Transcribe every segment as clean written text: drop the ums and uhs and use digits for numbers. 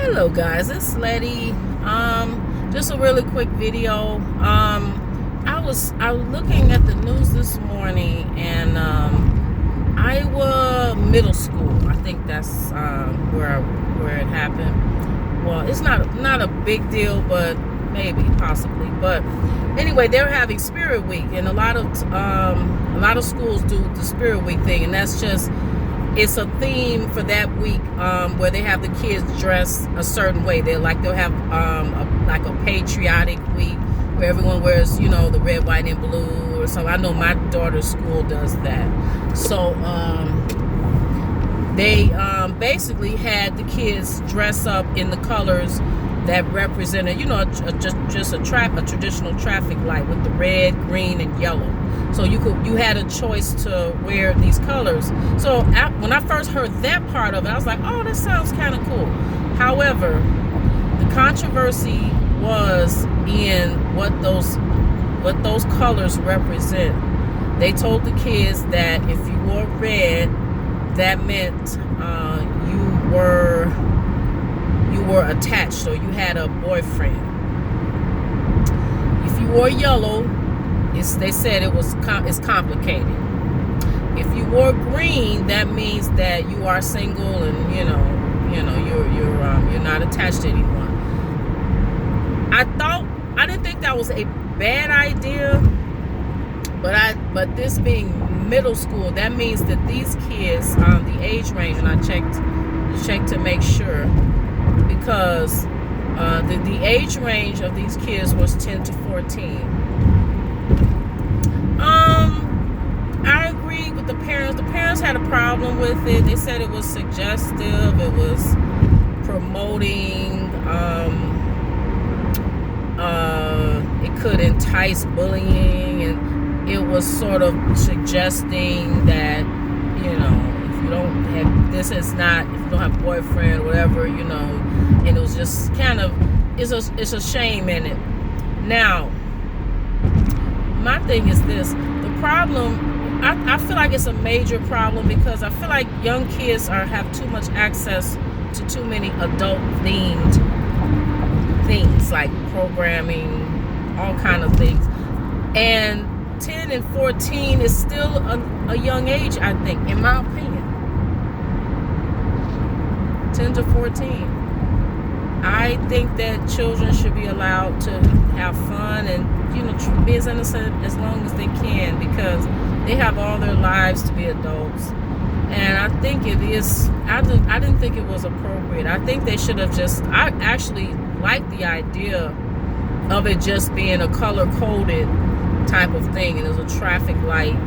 Hello guys, it's Letty. Just a really quick video. I was looking at the news this morning, and Iowa Middle School. I think that's where it happened. Well, it's not a big deal, but maybe possibly. But anyway, they're having Spirit Week, and a lot of schools do the Spirit Week thing, and it's a theme for that week, where they have the kids dress a certain way. They'll have a patriotic week where everyone wears, the red, white, and blue or something. I know my daughter's school does that. So they basically had the kids dress up in the colors that represented, just a traditional traffic light with the red, green, and yellow. So you had a choice to wear these colors. So when I first heard that part of it, I was like, oh, that sounds kind of cool. However, the controversy was in what those colors represent. They told the kids that if you wore red, that meant you were attached, or you had a boyfriend. If you wore yellow, they said it's complicated. If you wore green, that means that you are single, and you're not attached to anyone. I didn't think that was a bad idea, but this being middle school, that means that these kids, the age range, and I checked to make sure, because the age range of these kids was 10 to 14. I agree with the parents. The parents had a problem with it. They said it was suggestive. It was promoting. It could entice bullying, and it was sort of suggesting that, if you don't have if you don't have a boyfriend or whatever, and it was just kind of, it's a shame in it. Now, my thing is this: the problem. I feel like it's a major problem, because I feel like young kids have too much access to too many adult-themed things, like programming, all kind of things. And 10 and 14 is still a young age, I think, in my opinion. 10 to 14. I think that children should be allowed to have fun and, be as innocent as long as they can, because they have all their lives to be adults. And I think it is, I didn't think it was appropriate. I think they should have I actually like the idea of it just being a color-coded type of thing, and it was a traffic light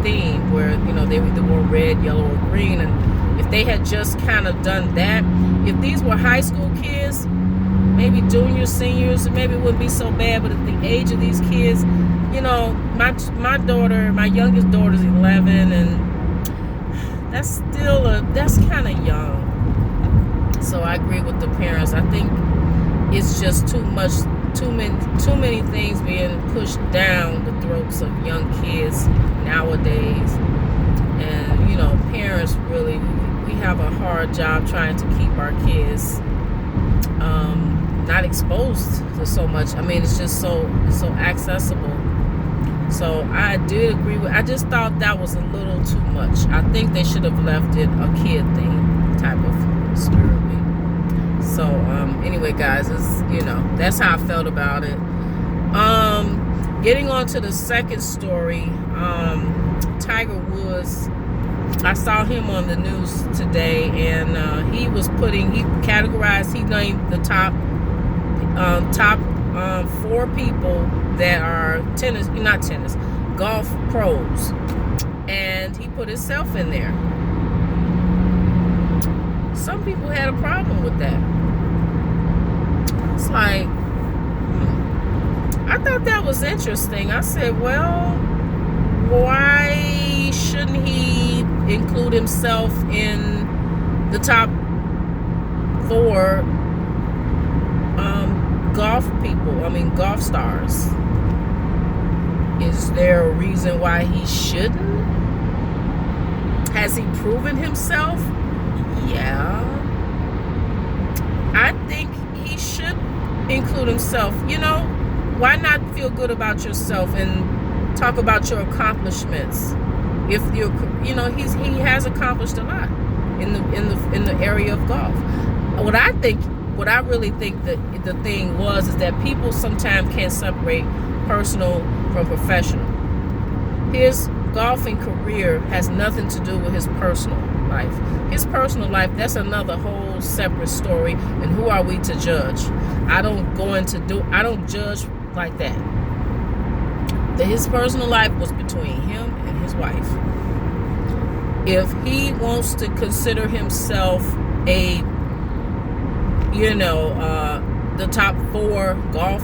theme where, they either wore red, yellow, or green. And if they had just kind of done that, if these were high school kids, maybe juniors, seniors, maybe it wouldn't be so bad. But at the age of these kids, my youngest daughter's 11, and that's kind of young. So I agree with the parents. I think it's just too many things being pushed down the throats of young kids nowadays. And parents really, we have a hard job trying to keep our kids not exposed to so much. I mean, it's so accessible. So I did agree I just thought that was a little too much. I think they should have left it a kid thing type of Spirit Week. So anyway, guys, it's that's how I felt about it. Getting on to the second story, Tiger Woods. I saw him on the news today, and he named the top 4 people that are golf pros, and he put himself in there. Some people had a problem with that. It's like, I thought that was interesting. I said, well, why shouldn't he include himself in the top 4 golf stars? Is there a reason why he shouldn't? Has he proven himself? Yeah. I include himself. Why not feel good about yourself and talk about your accomplishments? If he has accomplished a lot in the area of golf. What I really think that the thing is that people sometimes can't separate personal from professional. His golfing career has nothing to do with his personal life. His personal life, that's another whole separate story, and who are we to judge? I don't judge like that. His personal life was between him and his wife. If he wants to consider himself the top 4 golf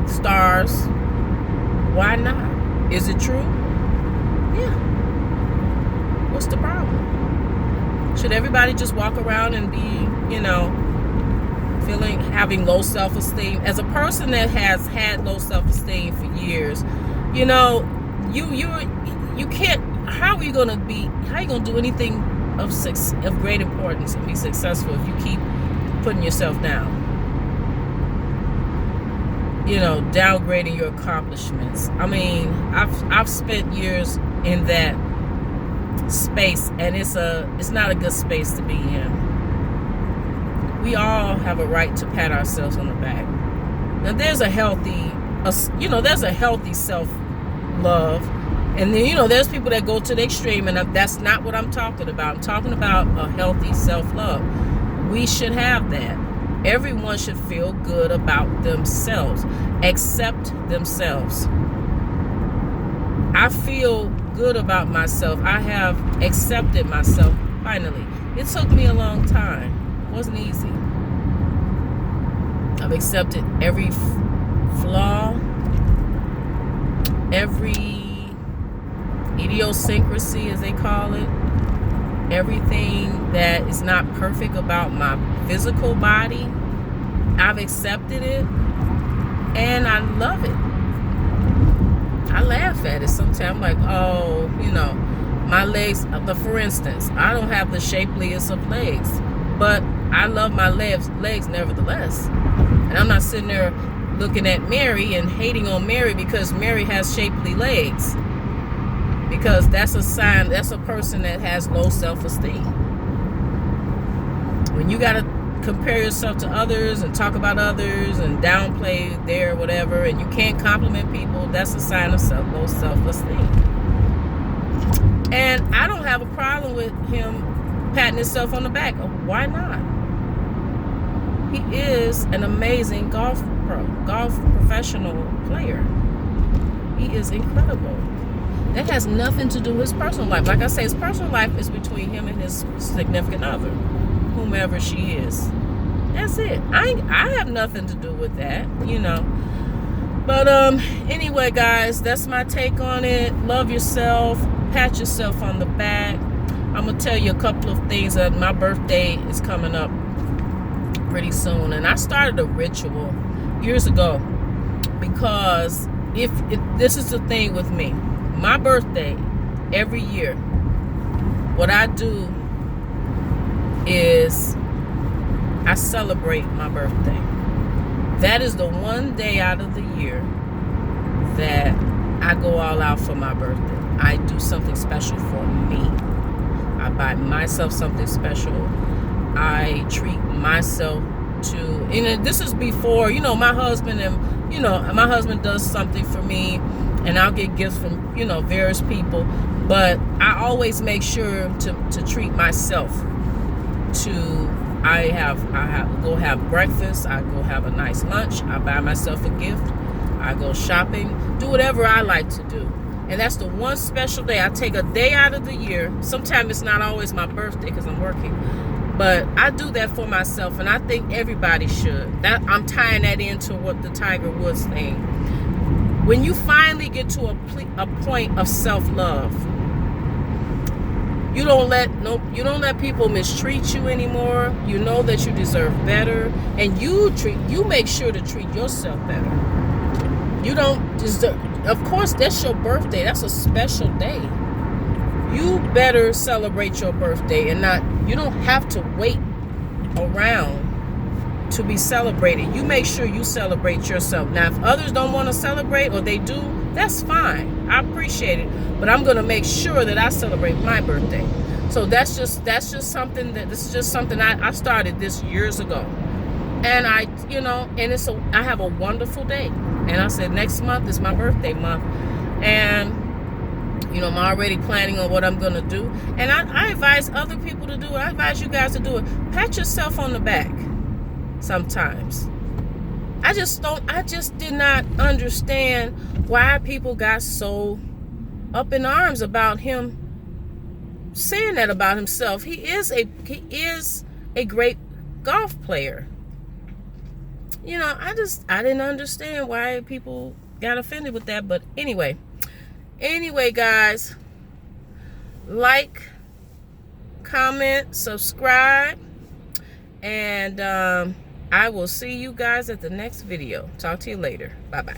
stars, why not? Is it true? Yeah. What's the problem? Should everybody just walk around and be, having low self-esteem? As a person that has had low self-esteem for years, you can't. How are you gonna do anything of great importance and be successful if you keep putting yourself down? Downgrading your accomplishments. I mean, I've spent years in that space, and it's not a good space to be in. We all have a right to pat ourselves on the back. Now, there's a healthy self-love, and then there's people that go to the extreme, and that's not what I'm talking about. I'm talking about a healthy self-love. We should have that. Everyone should feel good about themselves, accept themselves. I feel good about myself. I have accepted myself finally. It took me a long time. It wasn't easy. I've accepted every flaw, every idiosyncrasy, as they call it, everything that is not perfect about my physical body. I've accepted it, and I love it. I laugh at it sometimes, like, my legs. For instance, I don't have the shapeliest of legs, but I love my legs nevertheless. And I'm not sitting there looking at Mary and hating on Mary because Mary has shapely legs. Because that's a sign, that's a person that has low self-esteem. When you got to compare yourself to others and talk about others and downplay their whatever, and you can't compliment people, that's a sign of low self-esteem. And I don't have a problem with him patting himself on the back. Why not? He is an amazing golf professional player. He is incredible. That has nothing to do with his personal life. Like I say, his personal life is between him and his significant other, whomever she is. That's it. I have nothing to do with that, But anyway, guys, that's my take on it. Love yourself. Pat yourself on the back. I'm going to tell you a couple of things. My birthday is coming up pretty soon. And I started a ritual years ago because if this is the thing with me. My birthday, every year, what I do is I celebrate my birthday. That is the one day out of the year that I go all out for my birthday. I do something special for me. I buy myself something special. I treat myself to, and this is before, my husband and, my husband does something for me, and I'll get gifts from, various people. But I always make sure to treat myself. I go have breakfast. I go have a nice lunch. I buy myself a gift. I go shopping. Do whatever I like to do. And that's the one special day. I take a day out of the year. Sometimes it's not always my birthday because I'm working. But I do that for myself, and I think everybody should. I'm tying that into what the Tiger Woods thing. When you finally get to a point of self-love, you don't let people mistreat you anymore. You know that you deserve better, and you make sure to treat yourself better. You don't deserve. Of course, that's your birthday. That's a special day. You better celebrate your birthday, and you don't have to wait around to be celebrated. You make sure you celebrate yourself. Now, if others don't want to celebrate, or they do, that's fine. I appreciate it. But I'm going to make sure that I celebrate my birthday. So this is just something I started this years ago. And I have a wonderful day. And I said, next month is my birthday month. And I'm already planning on what I'm going to do. And I advise other people to do it. I advise you guys to do it. Pat yourself on the back sometimes. I just did not understand why people got so up in arms about him saying that about himself. He is a great golf player. I didn't understand why people got offended with that. But anyway, guys, like, comment, subscribe, and I will see you guys at the next video. Talk to you later. Bye-bye.